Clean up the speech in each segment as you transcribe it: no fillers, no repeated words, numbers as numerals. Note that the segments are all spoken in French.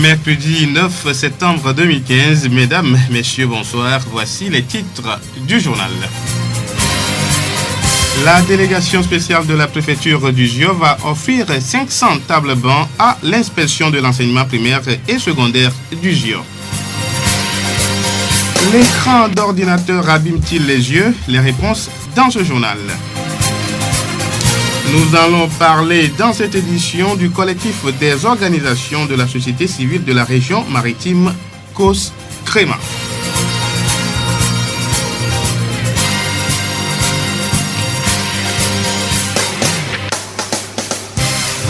Mercredi 9 septembre 2015, mesdames, messieurs, bonsoir. Voici les titres du journal. La délégation spéciale de la préfecture du GIO va offrir 500 tables bancs à l'inspection de l'enseignement primaire et secondaire du GIO. L'écran d'ordinateur abîme-t-il les yeux? Les réponses dans ce journal. Nous allons parler dans cette édition du collectif des organisations de la société civile de la région maritime COS-CREMA.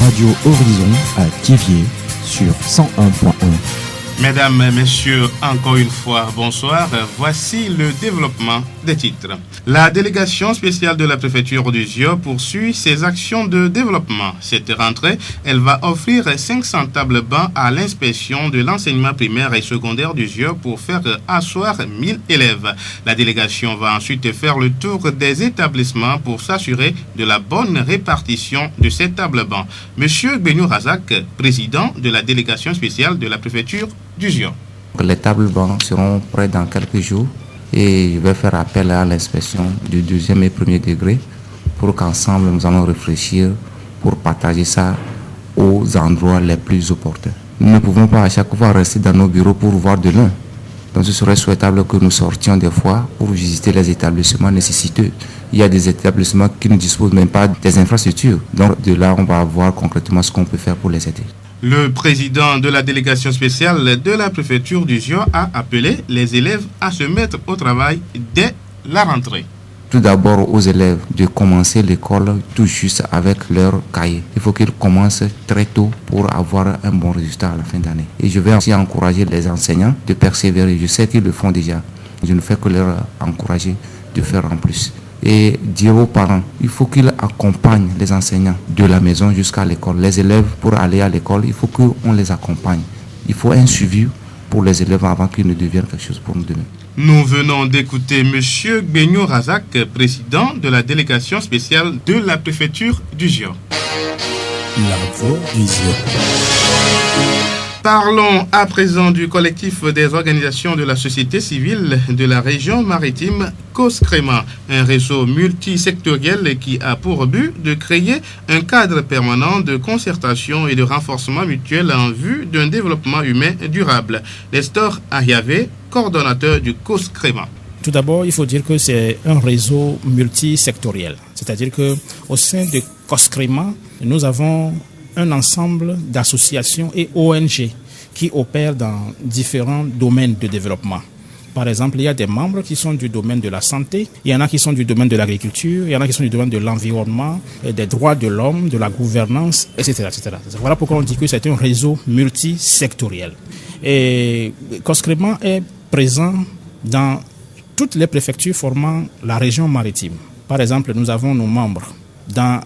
Radio Horizon à Thiviers sur 101.1. Mesdames, messieurs, encore une fois, bonsoir. Voici le développement des titres. La délégation spéciale de la préfecture du GIO poursuit ses actions de développement. Cette rentrée, elle va offrir 500 tables bancs à l'inspection de l'enseignement primaire et secondaire du GIO pour faire asseoir 1000 élèves. La délégation va ensuite faire le tour des établissements pour s'assurer de la bonne répartition de ces tables bancs. Monsieur Benou Razak, président de la délégation spéciale de la préfecture du GIO. Les tables bancs seront prêtes dans quelques jours et je vais faire appel à l'inspection du deuxième et premier degré pour qu'ensemble nous allons réfléchir pour partager ça aux endroits les plus opportuns. Nous ne pouvons pas à chaque fois rester dans nos bureaux pour voir de loin. Donc ce serait souhaitable que nous sortions des fois pour visiter les établissements nécessiteux. Il y a des établissements qui ne disposent même pas des infrastructures. Donc de là, on va voir concrètement ce qu'on peut faire pour les aider. Le président de la délégation spéciale de la préfecture du GIO a appelé les élèves à se mettre au travail dès la rentrée. Tout d'abord aux élèves de commencer l'école tout juste avec leur cahier. Il faut qu'ils commencent très tôt pour avoir un bon résultat à la fin d'année. Et je vais aussi encourager les enseignants de persévérer. Je sais qu'ils le font déjà. Je ne fais que leur encourager de faire en plus. Et dire aux parents, il faut qu'ils accompagnent les enseignants de la maison jusqu'à l'école. Les élèves, pour aller à l'école, il faut qu'on les accompagne. Il faut un suivi pour les élèves avant qu'ils ne deviennent quelque chose pour nous demain. Nous venons d'écouter M. Benou Razak, président de la délégation spéciale de la préfecture du GIO. La voix du GIO. Parlons à présent du collectif des organisations de la société civile de la région maritime COS-CREMA, un réseau multisectoriel qui a pour but de créer un cadre permanent de concertation et de renforcement mutuel en vue d'un développement humain durable. Nestor Ayavé, coordonnateur du COS-CREMA. Tout d'abord, il faut dire que c'est un réseau multisectoriel, c'est-à-dire qu'au sein de COS-CREMA, nous avons un ensemble d'associations et ONG qui opèrent dans différents domaines de développement. Par exemple, il y a des membres qui sont du domaine de la santé, il y en a qui sont du domaine de l'agriculture, il y en a qui sont du domaine de l'environnement, des droits de l'homme, de la gouvernance, etc., etc. Voilà pourquoi on dit que c'est un réseau multisectoriel. Et COS-CREMA est présent dans toutes les préfectures formant la région maritime. Par exemple, nous avons nos membres dans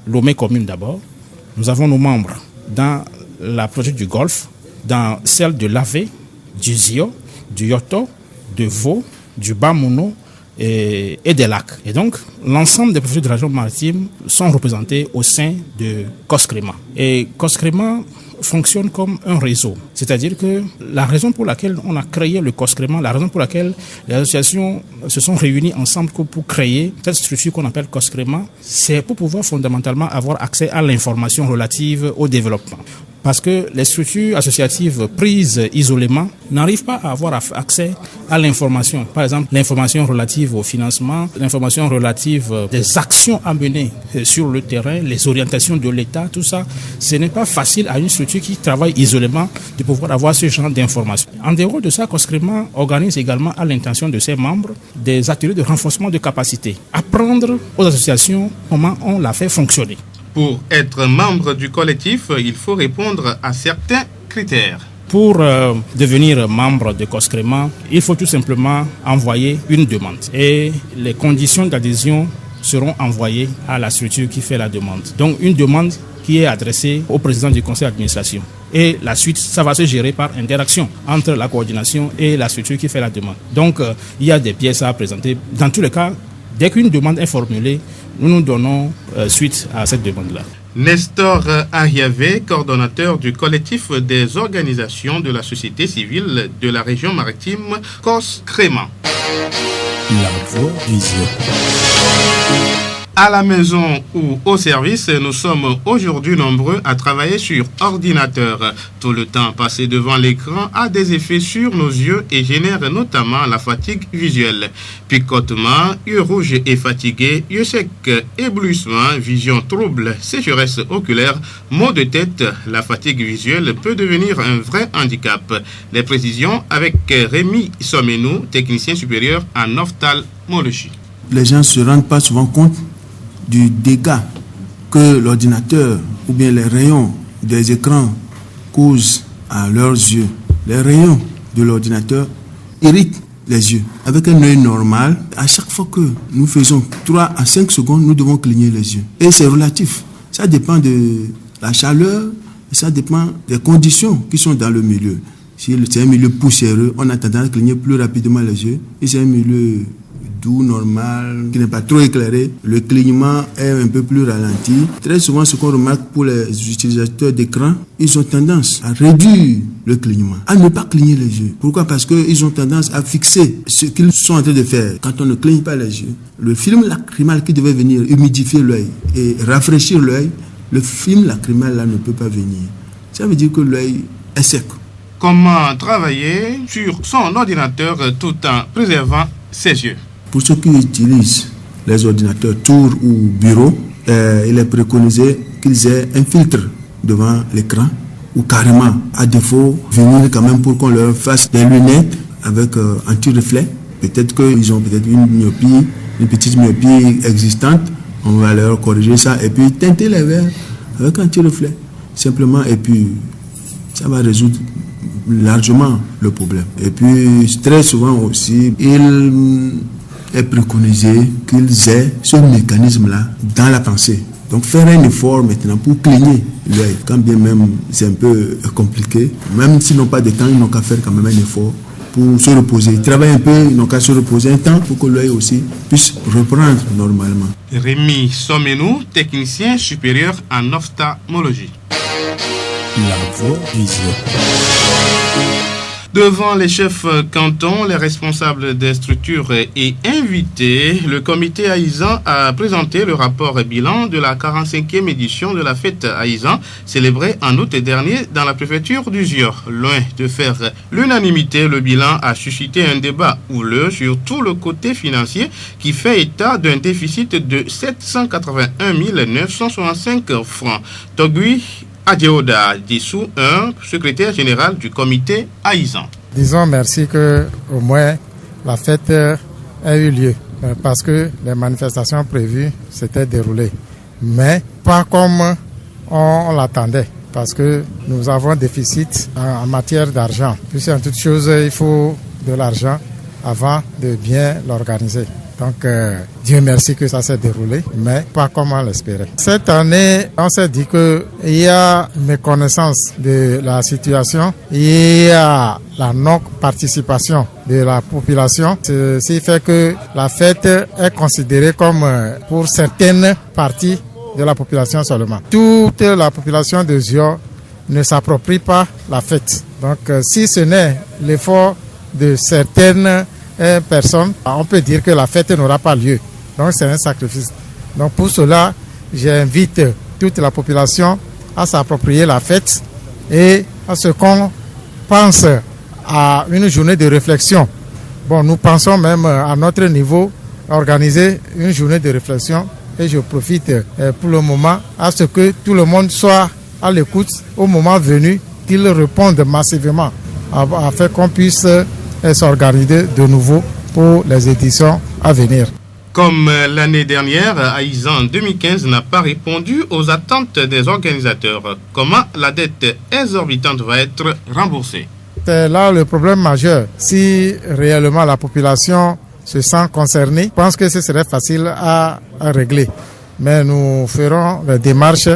Lomé commune d'abord. Nous avons nos membres dans la projet du Golfe, dans celle de l'Avé, du Zio, du Yoto, de Vaud, du Bamouno et des lacs. Et donc, l'ensemble des préfectures de la région maritime sont représentés au sein de COS-CREMA. Et COS-CREMA fonctionne comme un réseau. C'est-à-dire que la raison pour laquelle on a créé le COS-CREMA, la raison pour laquelle les associations se sont réunies ensemble pour créer cette structure qu'on appelle COS-CREMA, c'est pour pouvoir fondamentalement avoir accès à l'information relative au développement. Parce que les structures associatives prises isolément n'arrivent pas à avoir accès à l'information. Par exemple, l'information relative au financement, l'information relative des actions à mener sur le terrain, les orientations de l'État, tout ça. Ce n'est pas facile à une structure qui travaille isolément de pouvoir avoir ce genre d'informations. En dehors de ça, COS-CREMA organise également à l'intention de ses membres des ateliers de renforcement de capacité. Apprendre aux associations comment on la fait fonctionner. Pour être membre du collectif, il faut répondre à certains critères. Pour devenir membre de COS-CREMA, il faut tout simplement envoyer une demande. Et les conditions d'adhésion seront envoyées à la structure qui fait la demande. Donc une demande qui est adressée au président du conseil d'administration. Et la suite, ça va se gérer par interaction entre la coordination et la structure qui fait la demande. Donc il y a des pièces à présenter. Dans tous les cas, dès qu'une demande est formulée, nous nous donnons suite à cette demande-là. Nestor Ariavé, coordonnateur du collectif des organisations de la société civile de la région maritime COS-Créma. La voix des yeux. À la maison ou au service, nous sommes aujourd'hui nombreux à travailler sur ordinateur. Tout le temps passé devant l'écran a des effets sur nos yeux et génère notamment la fatigue visuelle. Picotement, yeux rouges et fatigués, yeux secs, éblouissement, vision trouble, sécheresse oculaire, maux de tête. La fatigue visuelle peut devenir un vrai handicap. Les précisions avec Rémi Somenou, technicien supérieur en ophtalmologie. Les gens ne se rendent pas souvent compte du dégât que l'ordinateur ou bien les rayons des écrans causent à leurs yeux. Les rayons de l'ordinateur irritent les yeux. Avec un œil normal, à chaque fois que nous faisons 3 à 5 secondes, nous devons cligner les yeux. Et c'est relatif. Ça dépend de la chaleur, ça dépend des conditions qui sont dans le milieu. Si c'est un milieu poussiéreux, on a tendance à cligner plus rapidement les yeux. Si c'est un milieu doux, normal, qui n'est pas trop éclairé, le clignement est un peu plus ralenti. Très souvent, ce qu'on remarque pour les utilisateurs d'écran, ils ont tendance à réduire le clignement, à ne pas cligner les yeux. Pourquoi? Parce qu'ils ont tendance à fixer ce qu'ils sont en train de faire. Quand on ne cligne pas les yeux, le film lacrymal qui devait venir humidifier l'œil et rafraîchir l'œil, le film lacrymal là ne peut pas venir. Ça veut dire que l'œil est sec. Comment travailler sur son ordinateur tout en préservant ses yeux? Pour ceux qui utilisent les ordinateurs tour ou bureau, il est préconisé qu'ils aient un filtre devant l'écran ou carrément, à défaut, venir quand même pour qu'on leur fasse des lunettes avec anti-reflet. Peut-être qu'ils ont une myopie, une petite myopie existante. On va leur corriger ça et puis teinter les verres avec anti-reflet. Simplement, et puis ça va résoudre largement le problème. Et puis, très souvent aussi, il est préconisé qu'ils aient ce mécanisme-là dans la pensée. Donc, faire un effort maintenant pour cligner l'œil, quand bien même c'est un peu compliqué, même s'ils n'ont pas de temps, ils n'ont qu'à faire quand même un effort pour se reposer. Ils travaillent un peu, ils n'ont qu'à se reposer un temps pour que l'œil aussi puisse reprendre normalement. Rémi Somenou, technicien supérieur en ophtalmologie. La voix des yeux. Devant les chefs cantons, les responsables des structures et invités, le comité Aïzan a présenté le rapport bilan de la 45e édition de la fête Aïzan, célébrée en août dernier dans la préfecture du Zior. Loin de faire l'unanimité, le bilan a suscité un débat houleux sur tout le côté financier qui fait état d'un déficit de 781 965 francs. Togui Adjeoda Dissou, secrétaire général du comité Aïzan. Disons merci que au moins la fête a eu lieu parce que les manifestations prévues s'étaient déroulées, mais pas comme on l'attendait parce que nous avons un déficit en matière d'argent. Puis en toute chose, il faut de l'argent avant de bien l'organiser. Donc, Dieu merci que ça s'est déroulé, mais pas comme on l'espérait. Cette année, on s'est dit qu'il y a méconnaissance de la situation, il y a la non-participation de la population. Ceci fait que la fête est considérée comme pour certaines parties de la population seulement. Toute la population de Zior ne s'approprie pas la fête. Donc, si ce n'est l'effort de certaines personnes, on peut dire que la fête n'aura pas lieu. Donc c'est un sacrifice. Donc pour cela, j'invite toute la population à s'approprier la fête et à ce qu'on pense à une journée de réflexion. Bon, nous pensons même à notre niveau organiser une journée de réflexion et je profite pour le moment à ce que tout le monde soit à l'écoute au moment venu, qu'il réponde massivement afin qu'on puisse s'organiser de nouveau pour les éditions à venir. Comme l'année dernière, Aïzan 2015 n'a pas répondu aux attentes des organisateurs. Comment la dette exorbitante va être remboursée? C'est là le problème majeur. Si réellement la population se sent concernée, je pense que ce serait facile à régler. Mais nous ferons des démarches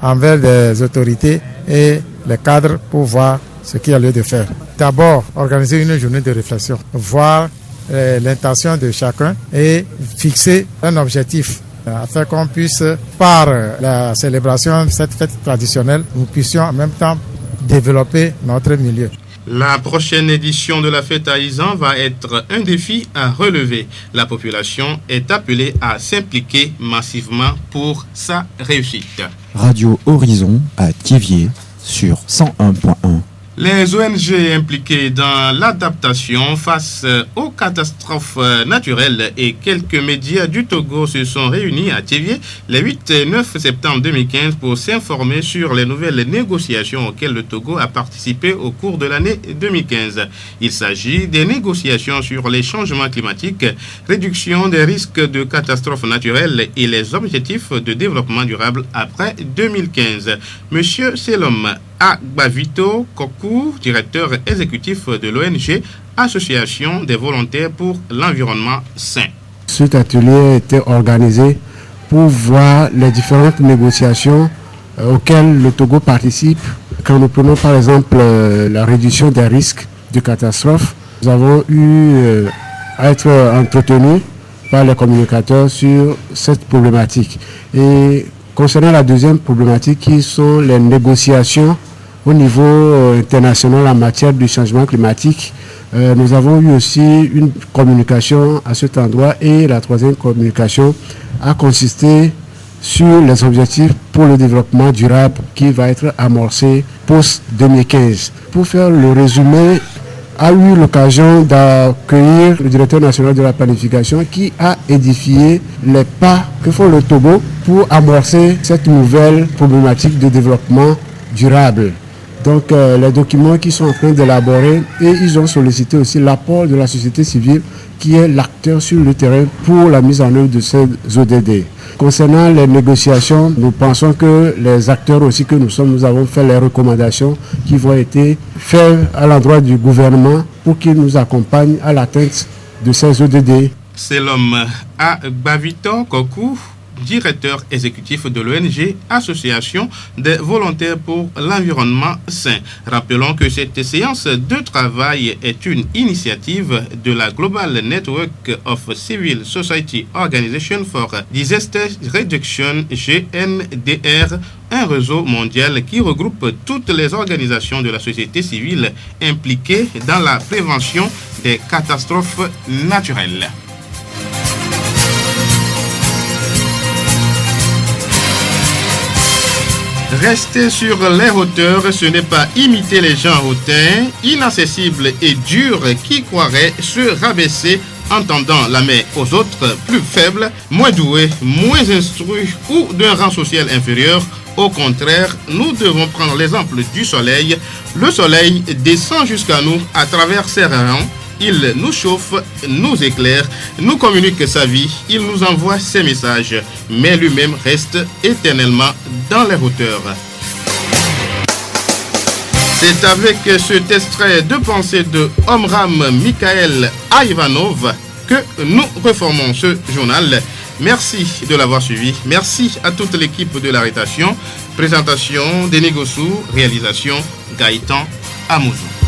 envers les autorités et les cadres pour voir ce qu'il y a lieu de faire. D'abord, organiser une journée de réflexion, voir l'intention de chacun et fixer un objectif afin qu'on puisse, par la célébration de cette fête traditionnelle, nous puissions en même temps développer notre milieu. La prochaine édition de la fête à Izan va être un défi à relever. La population est appelée à s'impliquer massivement pour sa réussite. Radio Horizon à Thiéviers sur 101.1. Les ONG impliquées dans l'adaptation face aux catastrophes naturelles et quelques médias du Togo se sont réunis à Thiéviers le 8 et 9 septembre 2015 pour s'informer sur les nouvelles négociations auxquelles le Togo a participé au cours de l'année 2015. Il s'agit des négociations sur les changements climatiques, réduction des risques de catastrophes naturelles et les objectifs de développement durable après 2015. Monsieur Selom Agbavito Kokou, directeur exécutif de l'ONG Association des volontaires pour l'environnement sain. Cet atelier a été organisé pour voir les différentes négociations auxquelles le Togo participe. Quand nous prenons par exemple la réduction des risques de catastrophes, nous avons eu à être entretenus par les communicateurs sur cette problématique. Et concernant la deuxième problématique qui sont les négociations au niveau international en matière de changement climatique, nous avons eu aussi une communication à cet endroit et la troisième communication a consisté sur les objectifs pour le développement durable qui va être amorcé post-2015. Pour faire le résumé, a eu l'occasion d'accueillir le directeur national de la planification qui a édifié les pas que font le Togo pour amorcer cette nouvelle problématique de développement durable. Donc les documents qui sont en train d'élaborer et ils ont sollicité aussi l'apport de la société civile qui est l'acteur sur le terrain pour la mise en œuvre de ces ODD. Concernant les négociations, nous pensons que les acteurs aussi que nous sommes, nous avons fait les recommandations qui vont être faites à l'endroit du gouvernement pour qu'il nous accompagne à l'atteinte de ces ODD. C'est l'homme Agbavito Kokou, directeur exécutif de l'ONG Association des volontaires pour l'environnement sain. Rappelons que cette séance de travail est une initiative de la Global Network of Civil Society Organization for Disaster Reduction, GNDR, un réseau mondial qui regroupe toutes les organisations de la société civile impliquées dans la prévention des catastrophes naturelles. Rester sur les hauteurs, ce n'est pas imiter les gens hautains, inaccessibles et durs qui croiraient se rabaisser en tendant la main aux autres plus faibles, moins doués, moins instruits ou d'un rang social inférieur. Au contraire, nous devons prendre l'exemple du soleil. Le soleil descend jusqu'à nous à travers ses rayons. Il nous chauffe, nous éclaire, nous communique sa vie, il nous envoie ses messages, mais lui-même reste éternellement dans les hauteurs. C'est avec cet extrait de pensée de Omram Mikhaël Ivanov que nous reformons ce journal. Merci de l'avoir suivi. Merci à toute l'équipe de l'arrêtation. Présentation Denis Gossou, réalisation Gaëtan Amouzou.